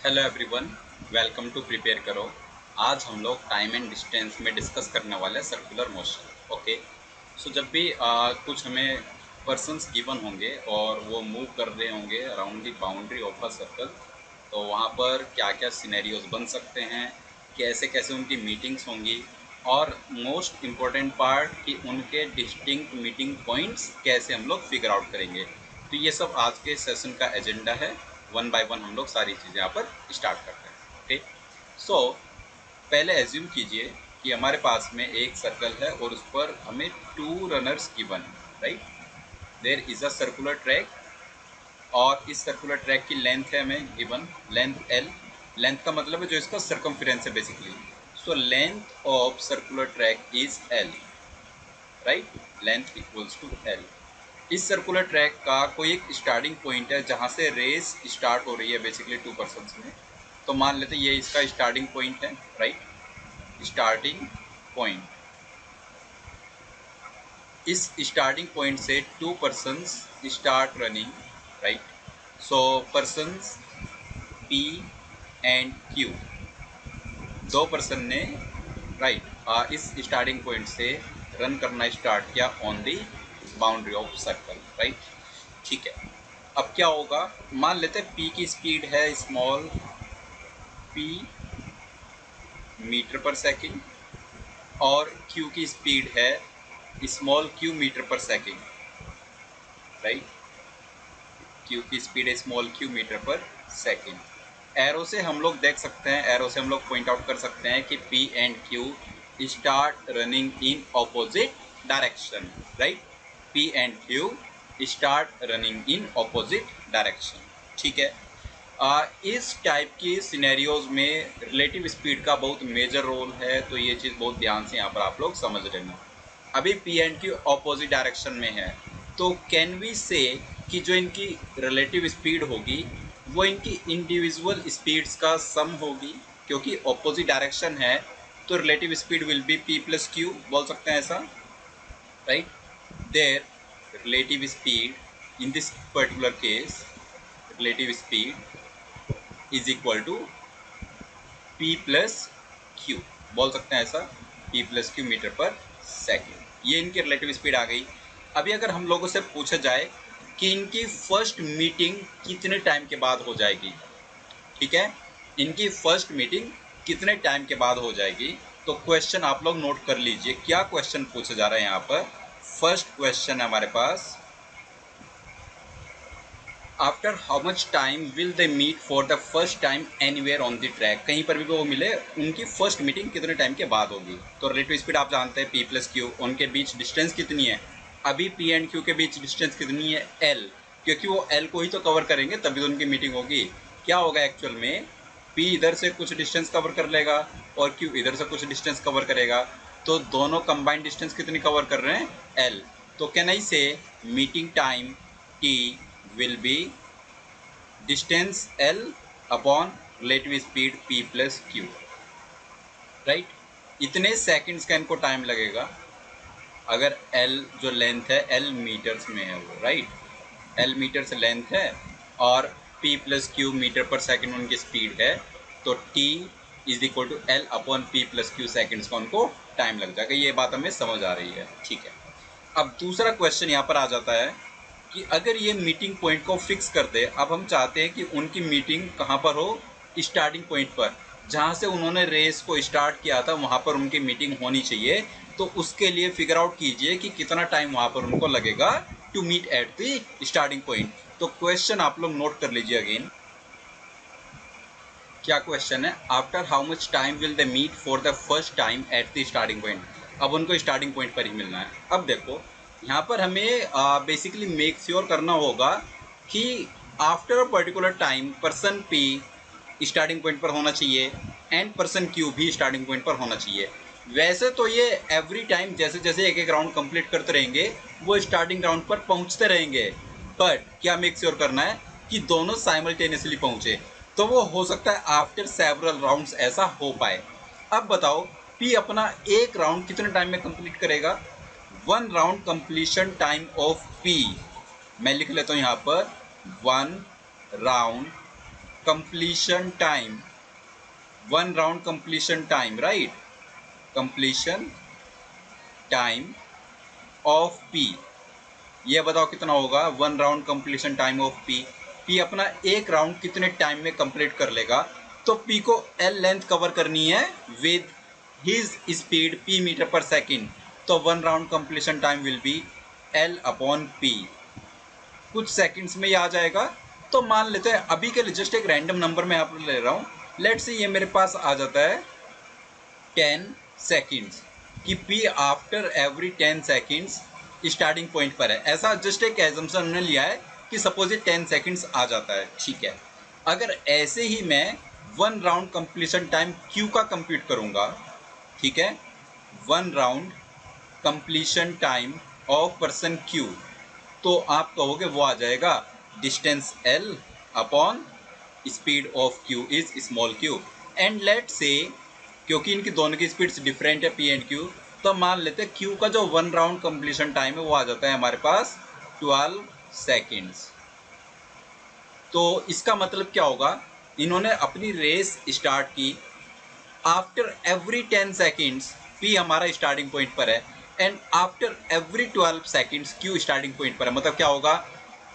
Hello everyone, welcome to prepare करो। आज हम लोग टाइम एंड डिस्टेंस में डिस्कस करने वाले हैं सर्कुलर मोशन। ओके, सो जब भी कुछ हमें पर्सन्स गिवन होंगे और वो मूव कर रहे होंगे around the boundary of a circle, तो वहाँ पर क्या क्या सिनेरियोज बन सकते हैं, कैसे कैसे उनकी मीटिंग्स होंगी, और मोस्ट इम्पोर्टेंट पार्ट कि उनके डिस्टिंक्ट मीटिंग पॉइंट्स कैसे हम लोग फिगर आउट करेंगे। तो ये सब आज के सेशन का एजेंडा है। वन बाय वन हम लोग सारी चीज़ें यहाँ पर स्टार्ट करते हैं। ओके, सो पहले एज्यूम कीजिए कि हमारे पास में एक सर्कल है और उस पर हमें टू रनर्स गिवन है, right. There is a circular track और इस सर्कुलर ट्रैक की लेंथ है हमें गिवन, लेंथ एल। लेंथ का मतलब है जो इसका सर्कमफेरेंस है basically. So length of circular track is L, right. Length equals to L. इस सर्कुलर ट्रैक का कोई एक स्टार्टिंग पॉइंट है जहाँ से रेस स्टार्ट हो रही है बेसिकली टू पर्सन्स में। तो मान लेते हैं ये इसका स्टार्टिंग पॉइंट है, राइट। स्टार्टिंग पॉइंट, इस स्टार्टिंग पॉइंट से to persons start running, right. So persons P and Q, दो पर्सन ने, राइट, इस स्टार्टिंग पॉइंट से रन करना स्टार्ट किया on the boundary of circle, right. ठीक है, अब क्या होगा, मान लेते हैं पी की स्पीड है स्मॉल पी मीटर पर सेकेंड और क्यू की स्पीड है स्मॉल क्यू मीटर पर सेकेंड, राइट। क्यू की स्पीड है स्मॉल क्यू मीटर पर सेकेंड। एरो से हम लोग देख सकते हैं, एरो से हम लोग पॉइंट आउट कर सकते हैं कि P and Q start running in opposite direction, right. P and Q start running in opposite direction. ठीक है, इस टाइप की सिनेरियोज में रिलेटिव स्पीड का बहुत मेजर रोल है, तो ये चीज़ बहुत ध्यान से यहाँ पर आप लोग समझ लेना। अभी P and Q opposite direction में है, तो कैन वी से कि जो इनकी रिलेटिव स्पीड होगी वो इनकी इंडिविजुअल स्पीड्स का सम होगी, क्योंकि ऑपोजिट डायरेक्शन है तो relative speed will be P plus Q, बोल सकते हैं ऐसा, right. There relative speed in this particular case, relative speed is equal to P plus Q, बोल सकते हैं ऐसा, पी प्लस क्यू मीटर पर सेकेंड। ये इनकी रिलेटिव स्पीड आ गई। अभी अगर हम लोगों से पूछा जाए कि इनकी फर्स्ट मीटिंग कितने टाइम के बाद हो जाएगी, ठीक है, इनकी फर्स्ट मीटिंग कितने टाइम के बाद हो जाएगी, तो क्वेश्चन आप लोग नोट कर लीजिए क्या क्वेश्चन पूछा जा रहा है यहाँ पर। फर्स्ट क्वेश्चन है हमारे पास, after how much time will they meet for the first time anywhere on the track, कहीं पर भी वो मिले उनकी फर्स्ट मीटिंग कितने टाइम के बाद होगी। तो रिलेटिव स्पीड आप जानते हैं पी प्लस क्यू, उनके बीच डिस्टेंस कितनी है, अभी पी एंड क्यू के बीच डिस्टेंस कितनी है, एल, क्योंकि वो एल को ही तो कवर करेंगे तभी तो उनकी मीटिंग होगी। क्या होगा एक्चुअल में, पी इधर से कुछ डिस्टेंस कवर कर लेगा और क्यू इधर से कुछ डिस्टेंस कवर करेगा, तो दोनों कंबाइंड डिस्टेंस कितनी कवर कर रहे हैं, एल। तो कैन आई से meeting time T will be distance L upon relative speed P plus Q, right. इतने सेकंड्स का इनको टाइम लगेगा। अगर L जो लेंथ है L मीटर्स में है वो, राइट, L मीटर से लेंथ है और P प्लस Q मीटर पर सेकंड उनकी स्पीड है, तो T is equal to L upon P plus Q seconds का उनको टाइम लग जाएगा। ये बात हमें समझ आ रही है, ठीक है। अब दूसरा क्वेश्चन यहाँ पर आ जाता है कि अगर ये मीटिंग पॉइंट को फिक्स कर दे, अब हम चाहते हैं कि उनकी मीटिंग कहाँ पर हो, स्टार्टिंग पॉइंट पर, जहाँ से उन्होंने रेस को स्टार्ट किया था वहाँ पर उनकी मीटिंग होनी चाहिए। तो उसके लिए फिगर आउट कीजिए कि कितना टाइम वहाँ पर उनको लगेगा to meet at the starting point. तो क्वेश्चन आप लोग नोट कर लीजिए अगेन, क्या क्वेश्चन है, after how much time will they meet for the first time at the starting point. अब उनको स्टार्टिंग पॉइंट पर ही मिलना है। अब देखो यहाँ पर हमें बेसिकली मेक श्योर करना होगा कि after a particular time person P starting point पर होना चाहिए एंड पर्सन क्यू भी स्टार्टिंग पॉइंट पर होना चाहिए। वैसे तो ये एवरी टाइम जैसे जैसे एक एक राउंड कंप्लीट करते रहेंगे वो स्टार्टिंग राउंड पर पहुंचते रहेंगे, बट क्या मेक श्योर करना है कि दोनों साइमल्टेनियसली पहुंचे। तो वो हो सकता है आफ्टर सेवरल राउंड्स ऐसा हो पाए। अब बताओ पी अपना एक राउंड कितने टाइम में कंप्लीट करेगा, one round completion time of P, मैं लिख लेता हूं यहां पर one round completion time, one round completion time, right? Completion time of P, ये बताओ कितना होगा one round completion time of P. P अपना एक राउंड कितने टाइम में कंप्लीट कर लेगा, तो पी को एल लेंथ कवर करनी है with his speed P metre पर सेकेंड, तो one round completion time will be L upon P. कुछ सेकंड्स में ये आ जाएगा। तो मान लेते हैं अभी के लिए जस्ट एक रैंडम नंबर मैं यहाँ पर ले रहा हूँ, लेट्स से ये मेरे पास आ जाता है 10 सेकेंड्स कि P after every 10 seconds starting point पर है। ऐसा जस्ट एक एजम्पशन हमने लिया है कि सपोज ये 10 सेकेंड्स आ जाता है, ठीक है। अगर ऐसे ही मैं one round completion time Q का कंप्यूट करूँगा, ठीक है, one round completion time of person Q, तो आप कहोगे वो आ जाएगा distance L upon speed of Q is small Q. And let से क्योंकि इनकी दोनों की स्पीड्स डिफरेंट है पी एंड क्यू, तो मान लेते हैं क्यू का जो वन राउंड कंप्लीशन टाइम है वो आ जाता है हमारे पास 12 सेकेंड्स। तो इसका मतलब क्या होगा, इन्होंने अपनी रेस स्टार्ट की आफ्टर एवरी 10 सेकेंड्स पी हमारा स्टार्टिंग पॉइंट पर है and after every 12 seconds Q starting point पर है। मतलब क्या होगा,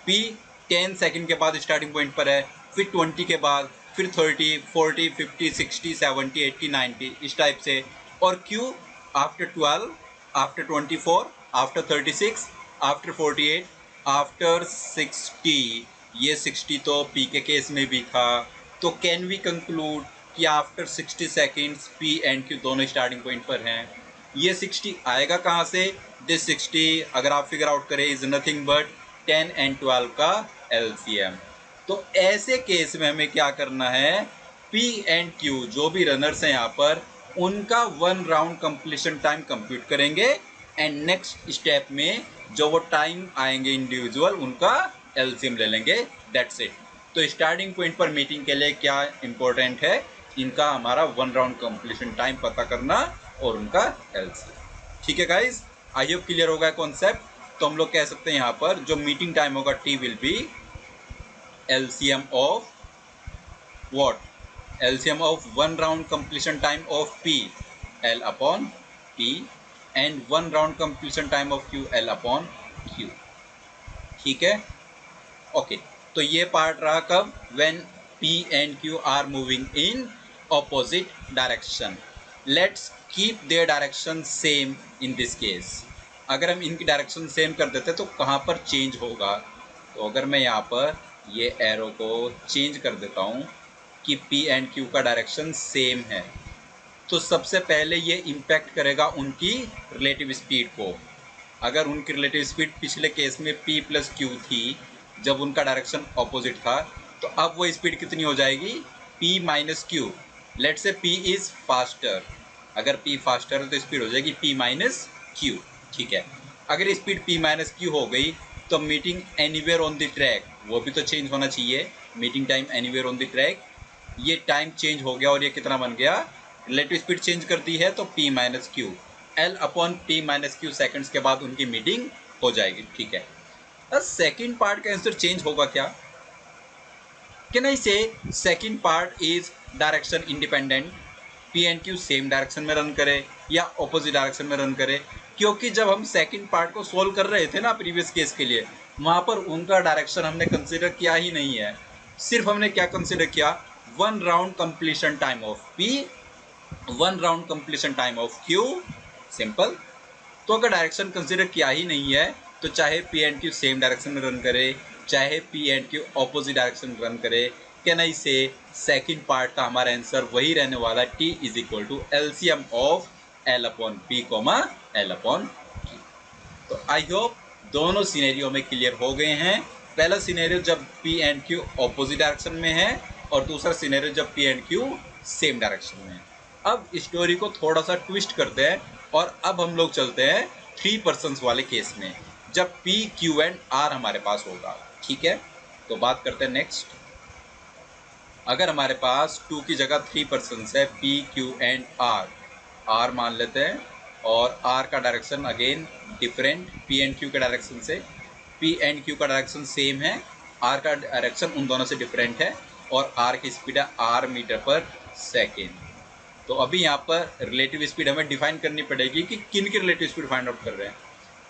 पी 10 सेकेंड के बाद स्टार्टिंग पॉइंट पर है, फिर 20 के बाद, फिर 30, 40, 50, 60, 70, 80, 90 इस टाइप से, और Q after 12, after 24, after 36, after 48, after 60। ये 60 तो पी के केस में भी था, तो कैन वी कंक्लूड कि after 60 seconds P and Q दोनों स्टार्टिंग पॉइंट पर हैं। ये 60 आएगा कहाँ से, दिस 60 अगर आप फिगर आउट करें इज नथिंग बट 10 एंड 12 का एलसीएम। तो ऐसे केस में हमें क्या करना है, पी एंड क्यू जो भी रनर्स हैं यहाँ पर उनका one round completion time compute करेंगे एंड नेक्स्ट स्टेप में जो वो टाइम आएंगे इंडिविजुअल उनका एलसीएम ले लेंगे, दैट्स इट। तो स्टार्टिंग पॉइंट पर मीटिंग के लिए क्या इंपॉर्टेंट है, इनका हमारा वन राउंड कंप्लीशन टाइम पता करना और उनका एलसीएम। ठीक है गाइज, आई होप क्लियर होगा कॉन्सेप्ट। तो हम लोग कह सकते हैं यहाँ पर जो मीटिंग टाइम होगा T will be LCM of what, LCM of one round completion time of P L upon T and one round completion time of Q L upon Q। ठीक है, ओके। तो ये पार्ट रहा कब, when P and Q are moving in opposite direction। Let's keep their direction same in this case। अगर हम इनकी direction same कर देते तो कहाँ पर चेंज होगा, तो अगर मैं यहाँ पर ये एरो को चेंज कर देता हूँ कि P एंड Q का डायरेक्शन सेम है, तो सबसे पहले ये इम्पैक्ट करेगा उनकी रिलेटिव स्पीड को। अगर उनकी रिलेटिव स्पीड पिछले केस में P प्लस Q थी जब उनका डायरेक्शन ऑपोजिट था, तो अब वो स्पीड कितनी हो जाएगी, P माइनस क्यू। लेट से P इज़ फास्टर, अगर P फास्टर है तो स्पीड हो जाएगी P माइनस क्यू। ठीक है, अगर स्पीड P माइनस क्यू हो गई तो meeting anywhere on the track वो भी तो चेंज होना चाहिए, meeting time anywhere on the track. ये टाइम चेंज हो गया और ये कितना बन गया, रिलेटिव स्पीड चेंज कर दी है तो P minus Q, L upon P minus Q seconds के बाद उनकी मीटिंग हो जाएगी। ठीक है, अब सेकेंड पार्ट का आंसर चेंज होगा क्या, कैन आई से second part is direction independent, P and Q same direction में रन करे या ऑपोजिट डायरेक्शन में रन करे, क्योंकि जब हम सेकेंड पार्ट को सोल्व कर रहे थे ना प्रीवियस केस के लिए, वहाँ पर उनका डायरेक्शन हमने कंसिडर किया ही नहीं है, सिर्फ हमने क्या कंसिडर किया, one round completion time of P, one round completion time of Q, simple. तो अगर डायरेक्शन कंसिडर किया ही नहीं है तो चाहे P and Q same direction में रन करे चाहे P and Q opposite direction में रन करे, कैन आई से सेकेंड पार्ट का हमारा आंसर वही रहने वाला है, T is equal to LCM of L upon P comma L upon Q। तो आई होप दोनों सिनेरियो में क्लियर हो गए हैं। पहला सिनेरियो जब P and Q opposite direction में है और दूसरा सिनेरियो जब P and Q same direction में है। अब स्टोरी को थोड़ा सा ट्विस्ट करते हैं और अब हम लोग चलते हैं 3 पर्सन्स वाले केस में जब P, Q एंड R हमारे पास होगा। ठीक है, तो बात करते हैं नेक्स्ट। अगर हमारे पास 2 की जगह 3 पर्सन्स है P, Q and R, R मान लेते हैं और R का direction again different P and Q के डायरेक्शन से, P एंड Q का डायरेक्शन सेम है, R का डायरेक्शन उन दोनों से डिफरेंट है। और आर की स्पीड है आर मीटर पर सेकेंड। तो अभी यहाँ पर रिलेटिव स्पीड हमें डिफाइन करनी पड़ेगी कि किन की रिलेटिव स्पीड फाइंड आउट कर रहे हैं।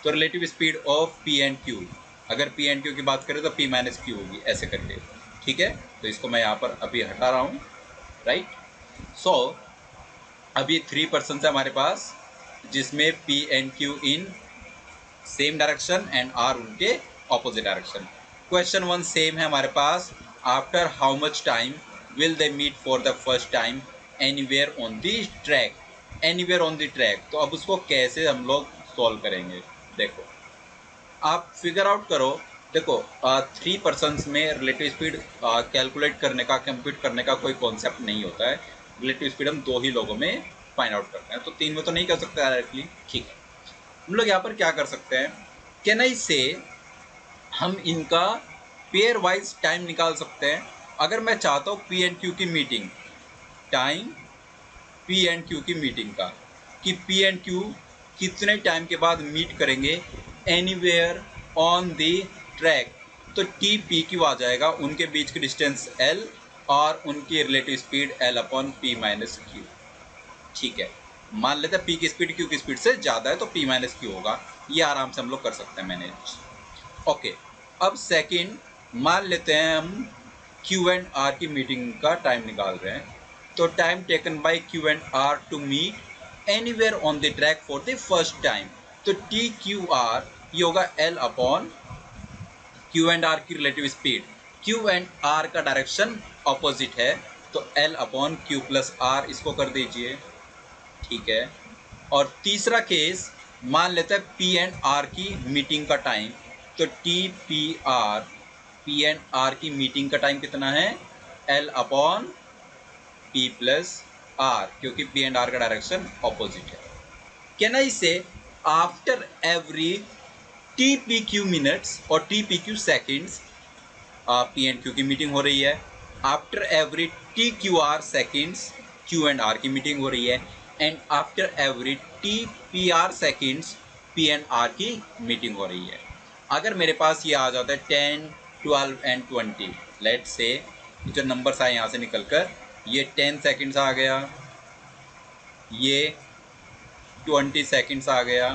तो relative speed of P and Q, अगर पी एंड क्यू की बात करें तो पी माइनस क्यू होगी, ऐसे करके, ठीक है। तो इसको मैं यहाँ पर अभी हटा रहा हूँ, राइट। सो अभी 3 पर्सन है हमारे पास, जिसमें P and Q in same direction and R उनके ऑपोजिट डायरेक्शन। क्वेश्चन 1 सेम है हमारे पास, after how much time will they meet for the first time anywhere on the track, anywhere on the track. तो अब उसको कैसे हम लोग सॉल्व करेंगे, देखो आप फिगर आउट करो। देखो 3 पर्सन्स में रिलेटिव स्पीड कैलकुलेट करने का, कंप्यूट करने का कोई कॉन्सेप्ट नहीं होता है। रिलेटिव स्पीड हम 2 ही लोगों में फाइंड आउट करते हैं, तो 3 में तो नहीं कर सकते डायरेक्टली, ठीक है। हम लोग यहाँ पर क्या कर सकते हैं, कैन आई से हम इनका पेयर वाइज टाइम निकाल सकते हैं। अगर मैं चाहता हूँ पी एंड क्यू की meeting, time P and Q की मीटिंग का, कि पी एंड क्यू कितने टाइम के बाद मीट करेंगे एनीवेयर ऑन द ट्रैक, तो टी पी क्यू आ जाएगा, उनके बीच की डिस्टेंस एल और उनकी relative speed L upon P minus Q, ठीक है। मान लेते हैं पी की स्पीड क्यू की स्पीड से ज़्यादा है तो पी माइनस क्यू होगा, ये आराम से हम लोग कर सकते हैं मैनेज, ओके। अब सेकंड मान लेते हैं हम क्यू एंड आर की मीटिंग का टाइम निकाल रहे हैं, तो time taken by Q and R to meet anywhere on the track for the first time, तो टी क्यू आर ये होगा L upon Q and R की relative speed, Q and R का डायरेक्शन ऑपोजिट है, तो L upon Q plus R, इसको कर दीजिए, ठीक है। और तीसरा केस मान लेते हैं पी एंड आर की मीटिंग का टाइम, तो T P R, P and R की मीटिंग का टाइम कितना है, L upon P plus R, क्योंकि पी एंड आर का डायरेक्शन ऑपोजिट है। Can I say after every T P Q minutes और T P Q seconds, P and Q की meeting हो रही है, after every T Q R seconds Q and R की meeting हो रही है, and after every T P R seconds P and R की मीटिंग हो रही है। अगर मेरे पास ये आ जाता है 10, 12 एंड 20, लेट से जो नंबर्स आए यहाँ से निकल कर, ये 10 सेकेंड्स आ गया, ये 20 सेकेंड्स आ गया,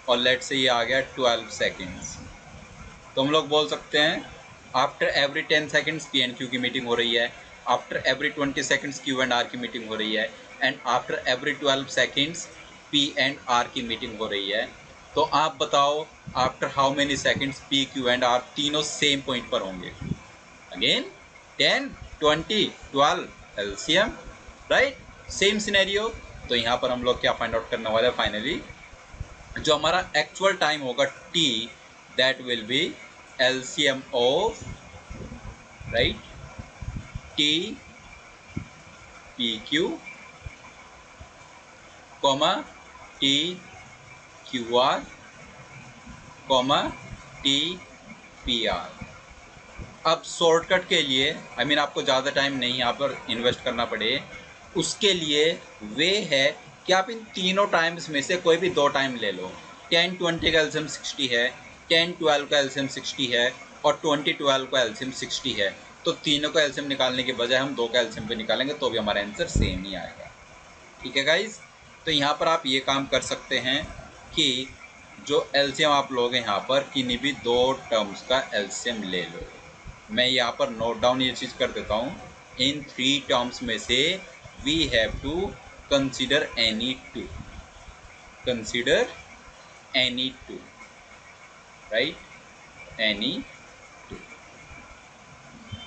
और लेट से ये आ गया 12 सेकेंड्स। तो हम लोग बोल सकते हैं after every 10 seconds P and Q की मीटिंग हो रही है, after every 20 seconds Q and R की मीटिंग हो रही है, and after every 12 seconds P and R की मीटिंग हो रही है। तो आप बताओ after how many seconds P Q and R तीनों सेम पॉइंट पर होंगे। Again 10, 20, 12 LCM, right, same scenario. तो यहाँ पर हम लोग क्या फाइंड आउट करने वाले हैं, फाइनली जो हमारा एक्चुअल टाइम होगा t, that will be LCM of, right, t pq comma t qr comma t pr। अब शॉर्टकट के लिए आपको ज़्यादा टाइम नहीं यहाँ पर इन्वेस्ट करना पड़े, उसके लिए वे है कि आप इन तीनों टाइम्स में से कोई भी 2 टाइम ले लो। 10, 20 का एलसीएम 60 है, 10, 12 का एलसीएम 60 है, और 20, 12 का एलसीएम 60 है। तो तीनों का एलसीएम निकालने के बजाय हम 2 का एलसीएम पे निकालेंगे तो भी हमारा आंसर सेम ही आएगा, ठीक है गाइज। तो यहाँ पर आप ये काम कर सकते हैं कि जो एलसीएम आप लोगे यहाँ पर किन्हीं भी 2 टर्म्स का एलसीएम ले लो। मैं यहाँ पर नोट डाउन ये चीज़ कर देता हूँ, इन 3 टर्म्स में से we have to consider any 2, consider any 2, right, any 2,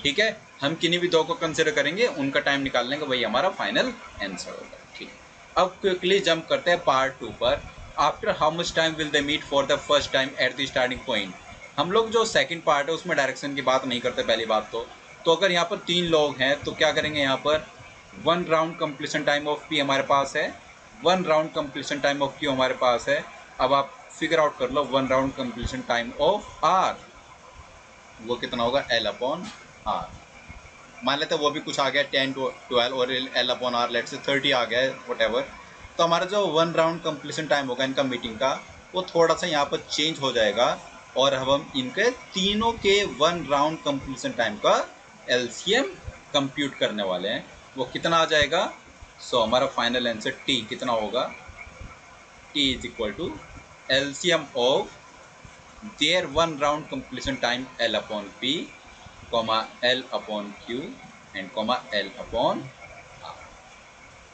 ठीक है। हम किन्हीं भी 2 को कंसिडर करेंगे, उनका टाइम निकाल लेंगे, वही हमारा फाइनल आंसर होगा, ठीक। अब क्विकली जंप करते हैं पार्ट 2 पर। After how much time will they meet for the first time at the starting point. हम लोग जो सेकंड पार्ट है उसमें डायरेक्शन की बात नहीं करते पहली बात तो अगर यहाँ पर 3 लोग हैं तो क्या करेंगे, यहाँ पर 1 round completion time of P हमारे पास है, 1 round completion time of Q हमारे पास है। अब आप फिगर आउट कर लो 1 round completion time of R, वो कितना होगा, एल अपॉन आर। मान लेते हैं वो भी कुछ आ गया 10, 12 और एल अपॉन आर लेट से 30 आ गया है, वट। तो हमारा जो 1 राउंड कंप्लीशन टाइम होगा इनका मीटिंग का, वो थोड़ा सा यहाँ पर चेंज हो जाएगा, और अब हम इनके तीनों के 1 राउंड कंप्लीशन टाइम का एलसीएम कंप्यूट करने वाले हैं वो कितना आ जाएगा। सो हमारा फाइनल आंसर टी कितना होगा, T is equal to LCM of their one round completion time L upon P comma L upon Q and comma L upon R.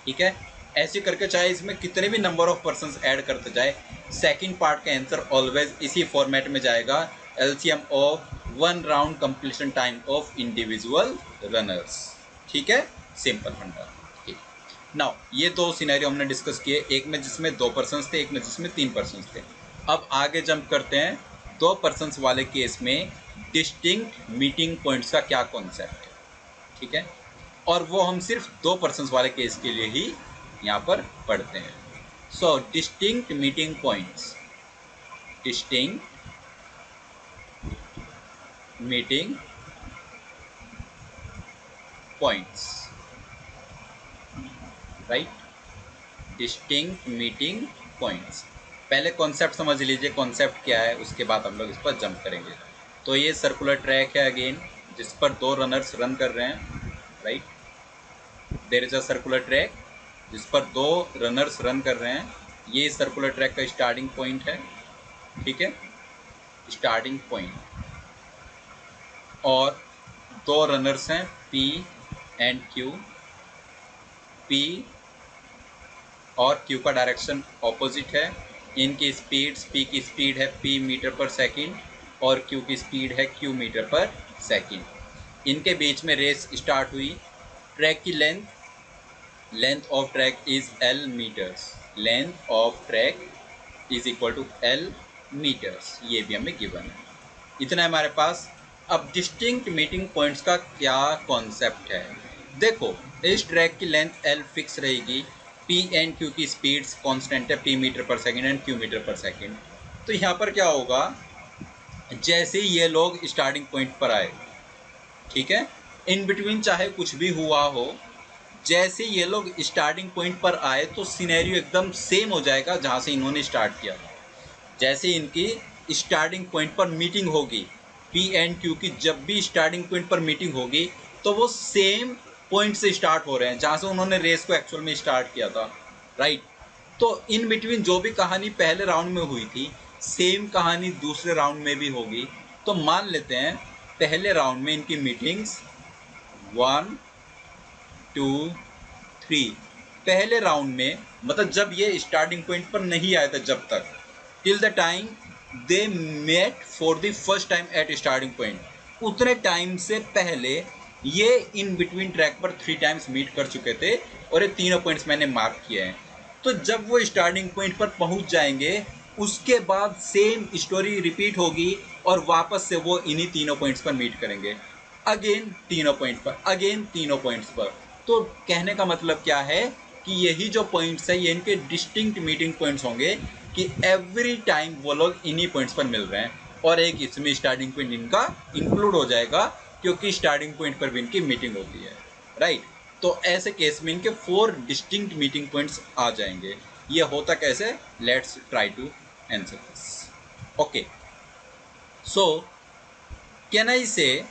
ठीक है, ऐसे करके चाहे इसमें कितने भी नंबर ऑफ पर्सन्स ऐड करते जाए, सेकंड पार्ट का आंसर ऑलवेज इसी फॉर्मेट में जाएगा, LCM of one round completion time of individual runners. ठीक है, सिंपल फंडा। ठीक, नाउ ये दो सिनेरियो हमने डिस्कस किए, एक में जिसमें 2 पर्सन्स थे, एक में जिसमें 3 पर्सन्स थे। अब आगे जंप करते हैं, 2 पर्सन्स वाले केस में डिस्टिंक्ट मीटिंग पॉइंट्स का क्या कॉन्सेप्ट है। ठीक है, और वो हम सिर्फ 2 पर्सन्स वाले केस के लिए ही यहाँ पर पढ़ते हैं। So distinct meeting points, distinct meeting points, right, distinct meeting points. पहले कॉन्सेप्ट समझ लीजिए, कॉन्सेप्ट क्या है, उसके बाद हम लोग इस पर जंप करेंगे। तो ये सर्कुलर ट्रैक है अगेन, जिस पर 2 रनर्स रन कर रहे हैं, right, there is a circular track जिस पर 2 रनर्स रन कर रहे हैं। ये सर्कुलर ट्रैक का स्टार्टिंग पॉइंट है। ठीक है, स्टार्टिंग पॉइंट, और 2 रनर्स हैं P एंड Q। P और Q का डायरेक्शन ऑपोजिट है। इनकी स्पीड्स, P की स्पीड है P मीटर पर सेकेंड और Q की स्पीड है Q मीटर पर सेकेंड। इनके बीच में रेस स्टार्ट हुई। ट्रैक की length of track is L meters, length of track is equal to L meters, ये भी हमें गिवन है। इतना है हमारे पास। अब डिस्टिंक्ट मीटिंग पॉइंट्स का क्या कॉन्सेप्ट है, देखो इस ट्रैक की लेंथ L फिक्स रहेगी, P एंड Q की स्पीड्स कांस्टेंट है P मीटर पर सेकेंड एंड Q मीटर पर सेकेंड। तो यहाँ पर क्या होगा, जैसे ही ये लोग स्टार्टिंग पॉइंट पर आए, ठीक है, इन बिटवीन चाहे कुछ भी हुआ हो, जैसे ये लोग स्टार्टिंग पॉइंट पर आए तो सिनेरियो एकदम सेम हो जाएगा जहाँ से इन्होंने स्टार्ट किया था। जैसे इनकी स्टार्टिंग पॉइंट पर मीटिंग होगी, P एंड Q की जब भी स्टार्टिंग पॉइंट पर मीटिंग होगी तो वो सेम पॉइंट से स्टार्ट हो रहे हैं जहाँ से उन्होंने रेस को एक्चुअल में स्टार्ट किया था, राइट। तो इन बिटवीन जो भी कहानी पहले राउंड में हुई थी, सेम कहानी दूसरे राउंड में भी होगी। तो मान लेते हैं पहले राउंड में इनकी मीटिंग्स 1 2 3, पहले राउंड में मतलब जब ये स्टार्टिंग पॉइंट पर नहीं आया था, जब तक till the time they met for the first time at starting point, उतने टाइम से पहले ये इन बिटवीन ट्रैक पर 3 टाइम्स मीट कर चुके थे और ये तीनों पॉइंट्स मैंने मार्क किए हैं। तो जब वो स्टार्टिंग पॉइंट पर पहुंच जाएंगे उसके बाद सेम स्टोरी रिपीट होगी और वापस से वो इन्हीं तीनों पॉइंट्स पर मीट करेंगे, अगेन तीनों पॉइंट पर, अगेन तीनों पॉइंट्स पर। तो कहने का मतलब क्या है कि यही जो पॉइंट्स है ये इनके डिस्टिंक्ट मीटिंग पॉइंट्स होंगे कि एवरी टाइम वो लोग इन्हीं पॉइंट्स पर मिल रहे हैं, और एक इसमें स्टार्टिंग पॉइंट इनका इंक्लूड हो जाएगा क्योंकि स्टार्टिंग पॉइंट पर भी इनकी मीटिंग होती है, राइट। तो ऐसे केस में इनके 4 डिस्टिंक्ट मीटिंग पॉइंट्स आ जाएंगे। ये होता कैसे, let's try to answer this. Okay, so can I say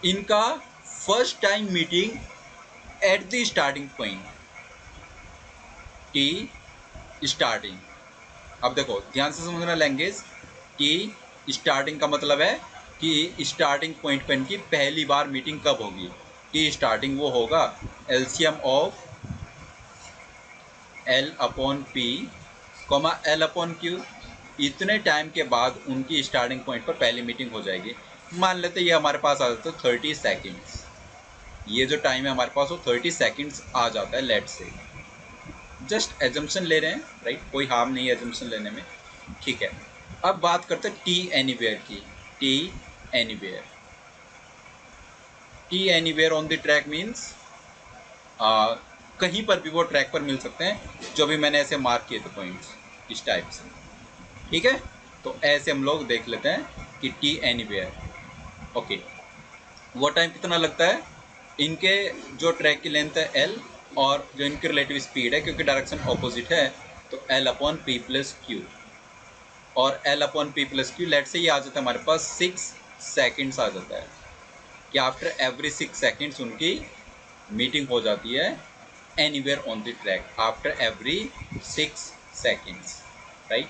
इनका first time meeting at the starting point की स्टार्टिंग। अब देखो ध्यान से समझना लैंग्वेज की स्टार्टिंग का मतलब है कि स्टार्टिंग पॉइंट पर इनकी पहली बार मीटिंग कब होगी। की स्टार्टिंग वो होगा LCM of L upon P comma L upon Q, इतने टाइम के बाद उनकी स्टार्टिंग पॉइंट पर पहली मीटिंग हो जाएगी। मान लेते ये हमारे पास आ जाता है 30 सेकेंड्स, ये जो टाइम है हमारे पास वो 30 सेकेंड्स आ जाता है, लेट से जस्ट एजम्पशन ले रहे हैं, राइट, कोई हार्म नहीं है एजम्पशन लेने में, ठीक है। अब बात करते हैं टी एनीवेयर की। T anywhere, T anywhere on the track means कहीं पर भी वो ट्रैक पर मिल सकते हैं, जो भी मैंने ऐसे मार्क किए थे पॉइंट्स इस टाइप से, ठीक है। तो ऐसे हम लोग देख लेते हैं कि टी एनीवेयर, ओके, वो टाइम कितना लगता है, इनके जो ट्रैक की लेंथ है L और जो इनकी रिलेटिव स्पीड है क्योंकि डायरेक्शन ऑपोजिट है, तो L upon P plus Q, और L upon P plus Q let say ये आ जाता है हमारे पास 6 सेकेंड्स आ जाता है, कि आफ्टर एवरी 6 सेकेंड्स उनकी मीटिंग हो जाती है anywhere on the track, after every 6 seconds, right,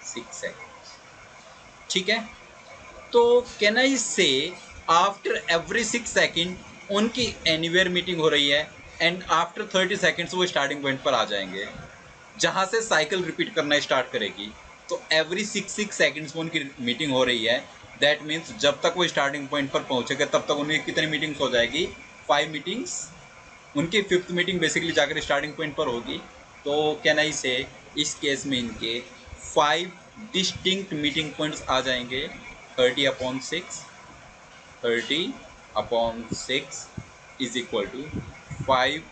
6 seconds, ठीक है। तो can I say after every 6 second उनकी एनीवेयर मीटिंग हो रही है एंड आफ्टर 30 सेकेंड्स वो स्टार्टिंग पॉइंट पर आ जाएंगे जहां से साइकिल रिपीट करना स्टार्ट करेगी। तो एवरी 6 सेकेंड्स में उनकी मीटिंग हो रही है, दैट मीन्स जब तक वो स्टार्टिंग पॉइंट पर पहुंचेगा तब तक उनकी कितनी मीटिंग्स हो जाएगी, 5 मीटिंग्स। उनकी 5th मीटिंग बेसिकली जाकर स्टार्टिंग पॉइंट पर होगी। तो कैन आई से इस केस में इनके 5 डिस्टिंक्ट मीटिंग पॉइंट्स आ जाएंगे, 30/6, 30/6 is equal to 5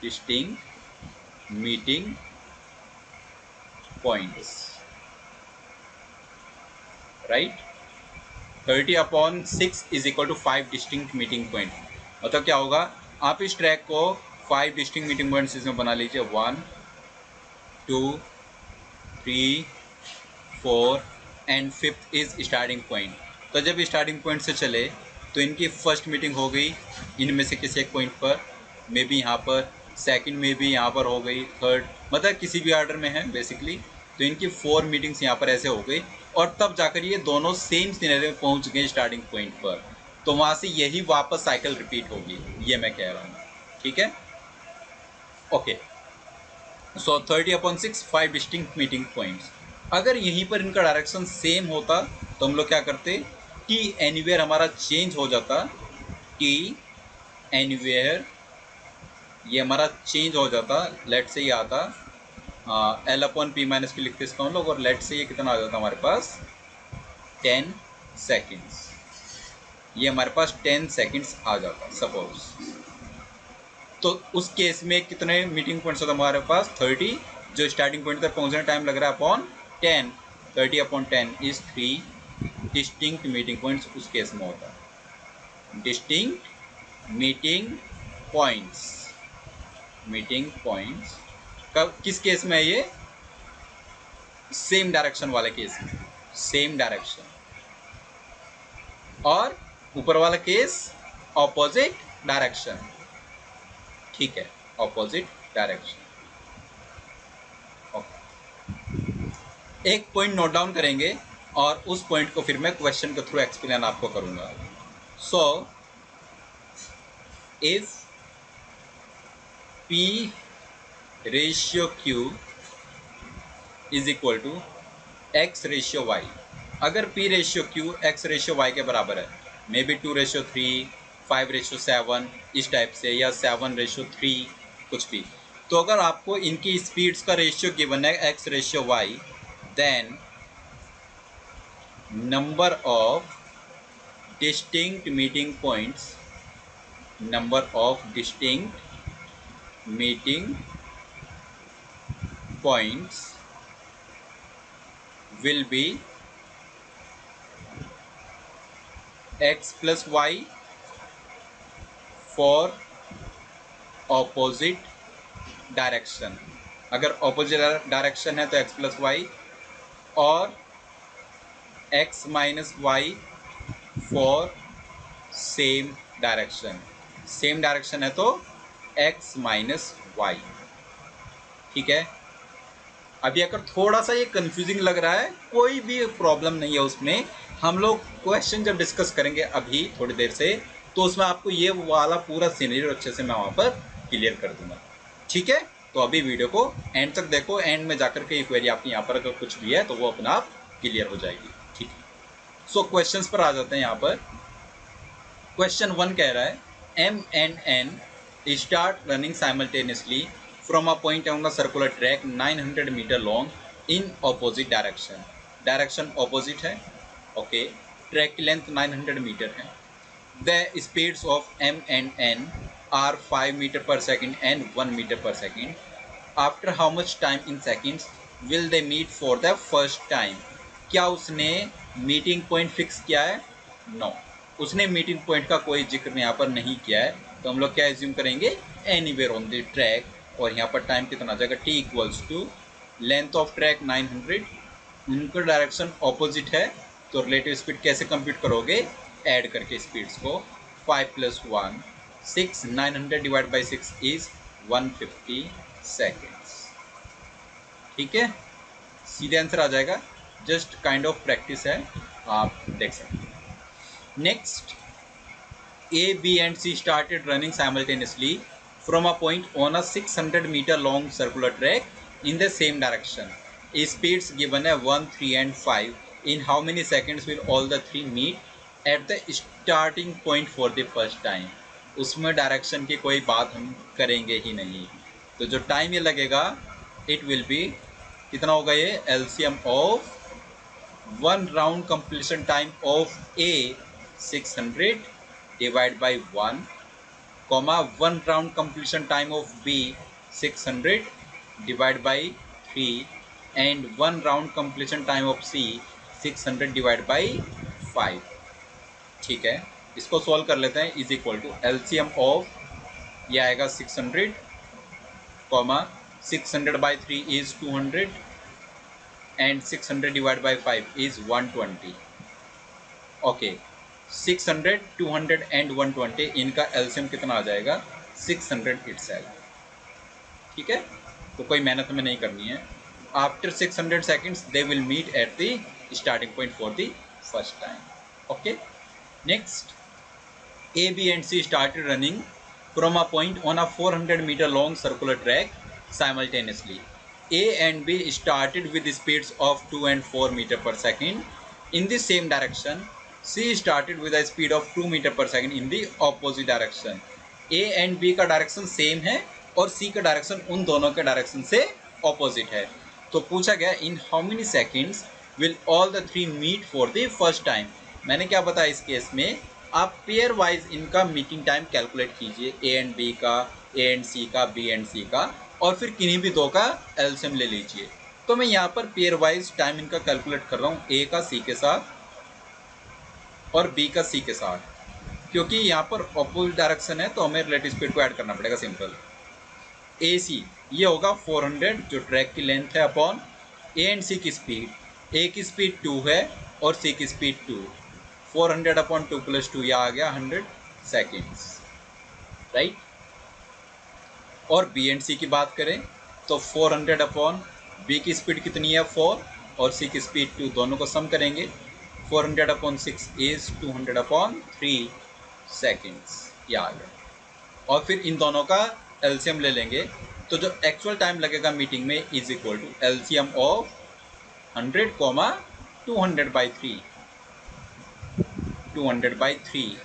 distinct meeting points, right. 30/6 is equal to 5 distinct meeting point. मतलब क्या होगा, आप इस ट्रैक को 5 डिस्टिंक्ट मीटिंग पॉइंट्स इसमें बना लीजिए, 1 2 3 4 and 5th is starting point. तो जब स्टार्टिंग पॉइंट से चले तो इनकी फर्स्ट मीटिंग हो गई इनमें से किसी एक पॉइंट पर, मे बी यहाँ पर, सेकंड में भी यहाँ पर हो गई, थर्ड, मतलब किसी भी ऑर्डर में है बेसिकली। तो इनकी 4 मीटिंग्स यहाँ पर ऐसे हो गई और तब जाकर ये दोनों सेम सिनेरियो में पहुँच गए स्टार्टिंग पॉइंट पर। तो वहाँ से यही वापस साइकिल रिपीट होगी, ये मैं कह रहा हूँ, ठीक है, ओके। सो 30/6 5 डिस्टिंक्ट मीटिंग पॉइंट्स। अगर यहीं पर इनका डायरेक्शन सेम होता तो हम लोग क्या करते कि एनीवेयर हमारा चेंज हो जाता, कि एनीवेयर ये हमारा चेंज हो जाता, लेट से ये आता L/P - Q लिखते इसका हम लोग, और लेट से ये कितना आ जाता हमारे पास 10 सेकेंड्स, ये हमारे पास 10 सेकेंड्स आ जाता सपोज। तो उस केस में कितने मीटिंग पॉइंट्स होता हमारे पास 30, जो स्टार्टिंग पॉइंट तक पहुंचने टाइम लग रहा है upon 10, 30/10 is 3 distinct meeting points उस केस में होता है। डिस्टिंक्ट मीटिंग पॉइंट्स कब किस केस में है ये, सेम डायरेक्शन वाले केस में, सेम डायरेक्शन, और ऊपर वाला केस ऑपोजिट डायरेक्शन, ठीक है, ऑपोजिट डायरेक्शन। एक पॉइंट नोट डाउन करेंगे और उस पॉइंट को फिर मैं क्वेश्चन के थ्रू एक्सप्लेन आपको करूंगा। So if P/Q is equal to X/Y, अगर P/Q X/Y के बराबर है, मे बी 2/3, 5/7 इस टाइप से, या 7/3 कुछ भी, तो अगर आपको इनकी स्पीड्स का रेशियो गिवन है X/Y, then number of distinct meeting points, number of distinct meeting points will be X+Y for opposite direction। अगर ऑपोजिट डायरेक्शन है तो X+Y, और X-Y for same direction, same direction है तो X-Y, ठीक है। अभी अगर थोड़ा सा ये कंफ्यूजिंग लग रहा है, कोई भी प्रॉब्लम नहीं है उसमें, हम लोग क्वेश्चन जब डिस्कस करेंगे अभी थोड़ी देर से, तो उसमें आपको ये वाला पूरा सिनेरियो अच्छे से मैं वहाँ पर क्लियर कर दूंगा, ठीक है। तो अभी वीडियो को एंड तक देखो, एंड में जाकर के क्वेरी आपकी यहाँ पर अगर कुछ भी है तो वो अपना आप क्लियर हो जाएगी, ठीक है। सो क्वेश्चंस पर आ जाते हैं। यहाँ पर क्वेश्चन 1 कह रहा है M and N start running simultaneously from a point on the circular track 900 meter long in opposite direction। Direction opposite है, ओके, ट्रैक की लेंथ 900 मीटर है। The speeds of M and N are 5 meter पर second and 1 meter पर second. After how much time in seconds will they meet for the first time. क्या उसने meeting point fix किया है? No, उसने meeting point का कोई जिक्र यहाँ पर नहीं किया है। तो हम लोग क्या एज्यूम करेंगे, एनीवेयर ऑन द ट्रैक, और यहाँ पर टाइम कितना आ जाएगा, T equals to length of track 900, उनका डायरेक्शन ऑपोजिट है, तो रिलेटिव स्पीड कैसे कंप्यूट करोगे, ऐड करके स्पीड्स को। 5 + 1 6, 900 डिवाइड बाई 6 इज 150 सेकेंड्स। ठीक है, सीधे आंसर आ जाएगा। जस्ट काइंड ऑफ प्रैक्टिस है, आप देख सकते हैं। Next, A, B and C started running simultaneously from a point on a 600-meter long circular track in the same direction. Speeds given are 1, 3 and 5. In how many seconds will all the three meet at the starting point for the first time? उसमें direction की कोई बात हम करेंगे ही नहीं। तो जो time ये लगेगा, इट विल बी, कितना होगा ये, LCM of 1 round completion time of A 600 divide by 1, comma 1 round completion time of B 600 divide by 3 and 1 round completion time of C 600 divide by 5। ठीक है, इसको सॉल्व कर लेते हैं। Is equal to LCM of, ये आएगा 600, comma 600 by 3 is 200 and 600 divided by 5 is 120। Okay, 600, 200 and 120, इनका LCM कितना आ जाएगा, 600 इटसेल्फ। ठीक है, तो कोई मेहनत में नहीं करनी है। After 600 seconds they will meet at the starting point for the first time. Okay, next, A, B and C started running from a point on a 400-meter long circular track simultaneously. A and B started with speeds of 2 and 4 meter per second in the same direction. C started with a speed of 2 meter per second in the opposite direction. A and B का direction same है और C का direction उन दोनों के direction से opposite है। तो पूछा गया in how many seconds will all the three meet for the first time. मैंने क्या बताया इस केस में, आप पेयर वाइज इनका मीटिंग टाइम कैलकुलेट कीजिए, ए एंड बी का, ए एंड सी का, बी एंड सी का, और फिर किन्हीं भी दो का एलसीएम ले लीजिए। तो मैं यहाँ पर पेयर वाइज टाइम इनका कैलकुलेट कर रहा हूँ, ए का सी के साथ और बी का सी के साथ, क्योंकि यहाँ पर ऑपोजिट डायरेक्शन है तो हमें रिलेटिव स्पीड को ऐड करना पड़ेगा। सिंपल, ए सी ये होगा 400 जो ट्रैक की लेंथ है, अपॉन ए एंड सी की स्पीड, ए की स्पीड 2 है और सी की स्पीड 2, 400 अपॉन 2 + 2, यह आ गया 100 सेकेंड्स, राइट। और बी एंड सी की बात करें तो 400 अपॉन बी की स्पीड कितनी है 4 और सी की स्पीड 2, दोनों को सम करेंगे, 400 अपॉन 6 इज 200 अपॉन 3 सेकेंड्स, ये आ गया। और फिर इन दोनों का एलसीएम ले लेंगे, तो जो एक्चुअल टाइम लगेगा मीटिंग में is equal to LCM of 100, 200 by 3, 200 by 3।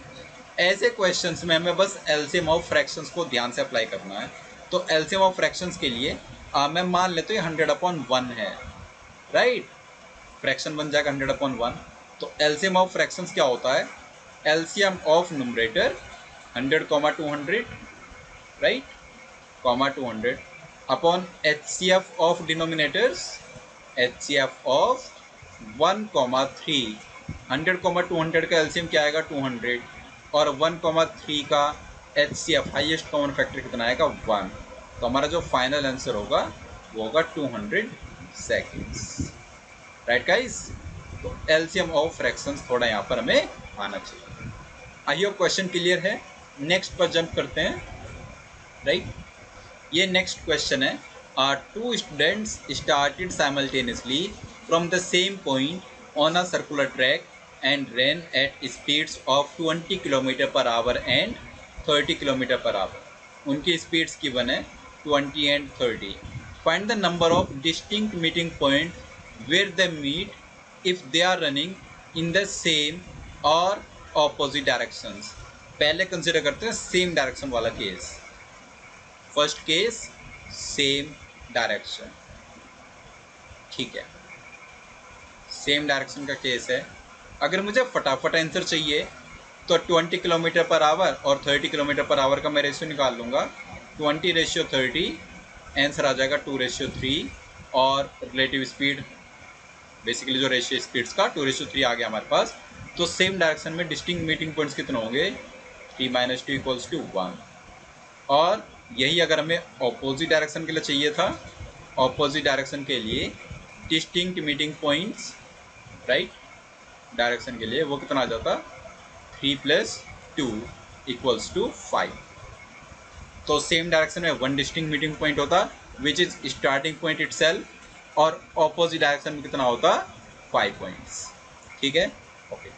ऐसे क्वेश्चंस में हमें बस एलसीएम ऑफ फ्रैक्शंस को ध्यान से अप्लाई करना है। तो एलसीएम ऑफ फ्रैक्शंस के लिए मैं मान लेता हूँ 100/1 है, राइट। फ्रैक्शन बन जाएगा 100/1। तो एलसीएम ऑफ फ्रैक्शंस क्या होता है, LCM of numerator 100, 200, right, 200 upon HCF of denominators, HCF of 1, 3। 100, 200 का एलसीएम क्या आएगा 200 और 1, 3 का एचसीएफ हाईएस्ट कॉमन फैक्टर कितना आएगा 1। तो हमारा जो फाइनल आंसर होगा वो होगा 200 सेकेंड्स, राइट गाइस। तो एलसीएम ऑफ फ्रैक्शंस थोड़ा यहाँ पर हमें आना चाहिए। आई होप क्वेश्चन क्लियर है। नेक्स्ट पर जंप करते हैं, राइट। ये नेक्स्ट क्वेश्चन है, 2 students started simultaneously from the same point on a circular track and ran at speeds of 20 km/h and 30 km/h. उनकी स्पीड्स गिवन है 20 and 30। Find the number of distinct meeting points where they meet if they are running in the same or opposite directions। पहले consider करते हैं same direction वाला case. First case same direction, ठीक है, same direction का case है। अगर मुझे फटाफट आंसर चाहिए तो 20 km/h और 30 km/h का मैं रेशियो निकाल लूँगा। 20:30 आंसर आ जाएगा 2:3 और रिलेटिव स्पीड बेसिकली जो रेशियो स्पीड्स का 2:3 आ गया हमारे पास। तो सेम डायरेक्शन में डिस्टिंक्ट मीटिंग पॉइंट्स कितने होंगे, 3 - 2 = 1। और यही अगर हमें ऑपोजिट डायरेक्शन के लिए चाहिए था, ऑपोजिट डायरेक्शन के लिए distinct meeting points, right, direction के लिए वो कितना आ जाता, 3 + 2 = 5। तो सेम डायरेक्शन में वन डिस्टिंक्ट मीटिंग पॉइंट होता which is starting point itself, और ऑपोजिट डायरेक्शन में कितना होता, 5 पॉइंट्स। ठीक है, ओके।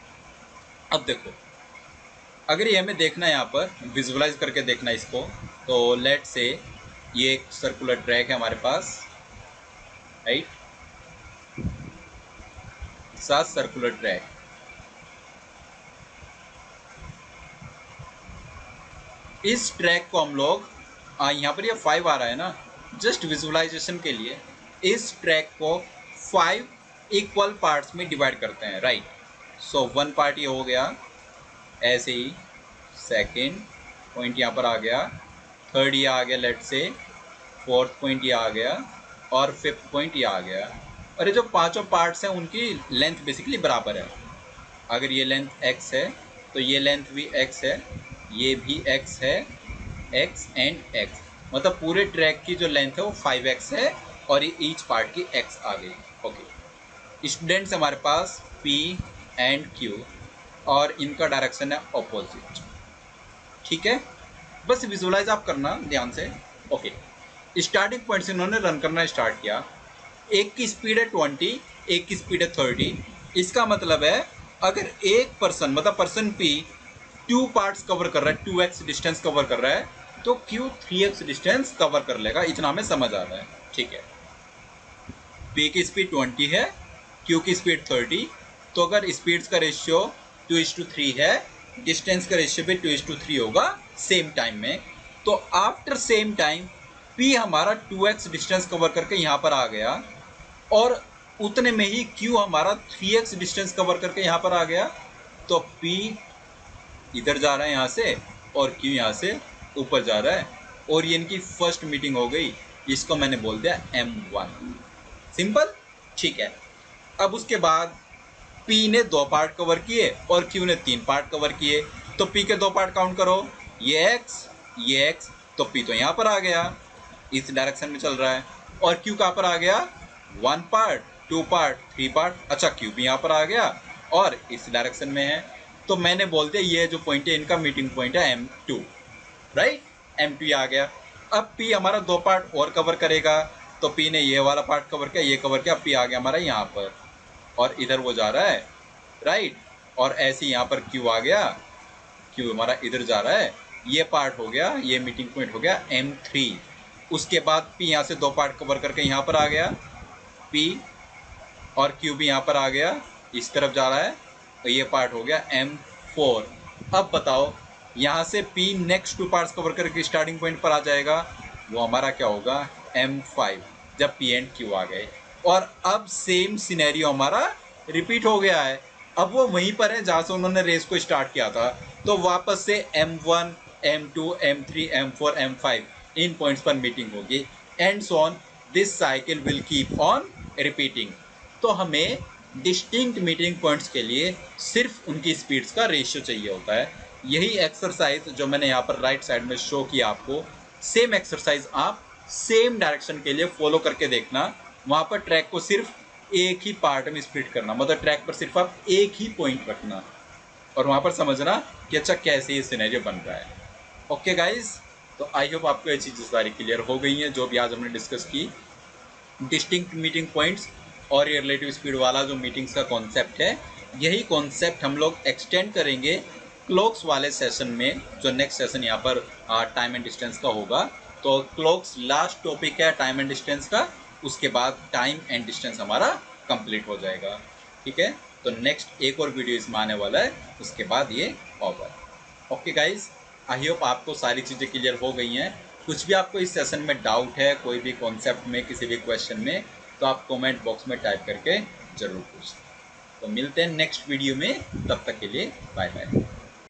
अब देखो, अगर ये हमें देखना है यहाँ पर विजुअलाइज करके देखना इसको, तो लेट से ये एक सर्कुलर ट्रैक है हमारे पास, राइट, 7 सर्कुलर ट्रैक। इस ट्रैक को हम लोग यहाँ पर ये 5 आ रहा है ना, जस्ट विजुअलाइजेशन के लिए इस ट्रैक को 5 इक्वल पार्ट्स में डिवाइड करते हैं, राइट। सो 1 पार्ट ये हो गया, ऐसे ही सेकेंड पॉइंट यहाँ पर आ गया, थर्ड ये आ गया लेट से, फोर्थ पॉइंट ये आ गया, और फिफ्थ पॉइंट ये आ गया। और ये जो पांचों पार्ट्स हैं उनकी लेंथ बेसिकली बराबर है। अगर ये लेंथ x है तो ये लेंथ भी x है, ये भी x है, x एंड x, मतलब पूरे ट्रैक की जो लेंथ है वो 5x है, और ये ईच पार्ट की x आ गई। ओके, स्टूडेंट्स हमारे पास P एंड Q, और इनका डायरेक्शन है ऑपोजिट। ठीक है, बस विजुअलाइज आप करना ध्यान से। ओके, स्टार्टिंग पॉइंट से इन्होंने रन करना स्टार्ट किया। एक की स्पीड है 20, एक की स्पीड है 30। इसका मतलब है अगर एक पर्सन, मतलब पर्सन P 2 पार्ट्स कवर कर रहा है, 2x डिस्टेंस कवर कर रहा है, तो Q 3x डिस्टेंस कवर कर लेगा। इतना हमें समझ आ रहा है। ठीक है, P की स्पीड 20 है, Q की स्पीड 30, तो अगर स्पीड्स का रेशियो 2:3 है, डिस्टेंस का रेशियो भी 2:3 होगा सेम टाइम में। तो आफ्टर सेम टाइम P हमारा 2x डिस्टेंस कवर करके यहाँ पर आ गया, और उतने में ही Q हमारा 3x डिस्टेंस कवर करके यहाँ पर आ गया। तो P इधर जा रहा है यहाँ से, और Q यहाँ से ऊपर जा रहा है, और ये इनकी फर्स्ट मीटिंग हो गई। इसको मैंने बोल दिया M1। सिंपल। ठीक है, अब उसके बाद P ने 2 पार्ट कवर किए और Q ने 3 पार्ट कवर किए। तो P के 2 पार्ट काउंट करो, ये x, तो P तो यहाँ पर आ गया, इस डायरेक्शन में चल रहा है, और Q कहाँ पर आ गया, 1 पार्ट, 2 पार्ट, 3 पार्ट। अच्छा, Q भी यहाँ पर आ गया और इस डायरेक्शन में है। तो मैंने बोल दिया ये जो पॉइंट है इनका मीटिंग पॉइंट है M2, राइट। M2 आ गया। अब P हमारा 2 पार्ट और कवर करेगा, तो P ने ये वाला पार्ट कवर किया, ये कवर किया, P आ गया हमारा यहाँ पर, और इधर वो जा रहा है, राइट। और ऐसे यहाँ पर Q आ गया, Q हमारा इधर जा रहा है, ये पार्ट हो गया, ये मीटिंग पॉइंट हो गया M3। उसके बाद P यहाँ से 2 पार्ट कवर करके यहाँ पर आ गया P, और Q भी यहाँ पर आ गया, इस तरफ जा रहा है, तो ये पार्ट हो गया M4। अब बताओ, यहाँ से P नेक्स्ट 2 पार्ट्स कवर करके स्टार्टिंग पॉइंट पर आ जाएगा, वो हमारा क्या होगा, M5, जब P एंड Q आ गए। और अब सेम सिनेरियो हमारा रिपीट हो गया है। अब वो वहीं पर है जहाँ से उन्होंने रेस को स्टार्ट किया था, तो वापस से M1, M2, M3, M4, M5 इन पॉइंट्स पर मीटिंग होगी, and so on, this cycle will keep on repeating. तो हमें डिस्टिंक्ट मीटिंग पॉइंट्स के लिए सिर्फ उनकी स्पीड्स का रेशियो चाहिए होता है। यही एक्सरसाइज जो मैंने यहाँ पर राइट साइड में शो किया आपको, सेम एक्सरसाइज आप सेम डायरेक्शन के लिए फॉलो करके देखना। वहाँ पर ट्रैक को सिर्फ एक ही पार्ट में स्प्लिट करना, मतलब ट्रैक पर सिर्फ आप एक ही पॉइंट रखना, और वहाँ पर समझना कि अच्छा कैसे ये सिनेरियो बन रहा है। ओके गाइज, तो आई होप आपको ये चीज़ें सारी क्लियर हो गई हैं जो भी आज हमने डिस्कस की। डिस्टिंक्ट मीटिंग पॉइंट्स और ये रिलेटिव स्पीड वाला जो मीटिंग्स का कॉन्सेप्ट है, यही कॉन्सेप्ट हम लोग एक्सटेंड करेंगे क्लॉक्स वाले सेशन में, जो नेक्स्ट सेशन यहाँ पर टाइम एंड डिस्टेंस का होगा। तो क्लॉक्स लास्ट टॉपिक है टाइम एंड डिस्टेंस का, उसके बाद टाइम एंड डिस्टेंस हमारा कंप्लीट हो जाएगा। ठीक है, तो नेक्स्ट एक और वीडियो इसमें आने वाला है, उसके बाद ये होगा। ओके गाइज, आई होप आपको सारी चीज़ें क्लियर हो गई हैं। कुछ भी आपको इस सेशन में डाउट है, कोई भी कॉन्सेप्ट में, किसी भी क्वेश्चन में, तो आप कमेंट बॉक्स में टाइप करके ज़रूर पूछें। तो मिलते हैं नेक्स्ट वीडियो में, तब तक के लिए बाय बाय।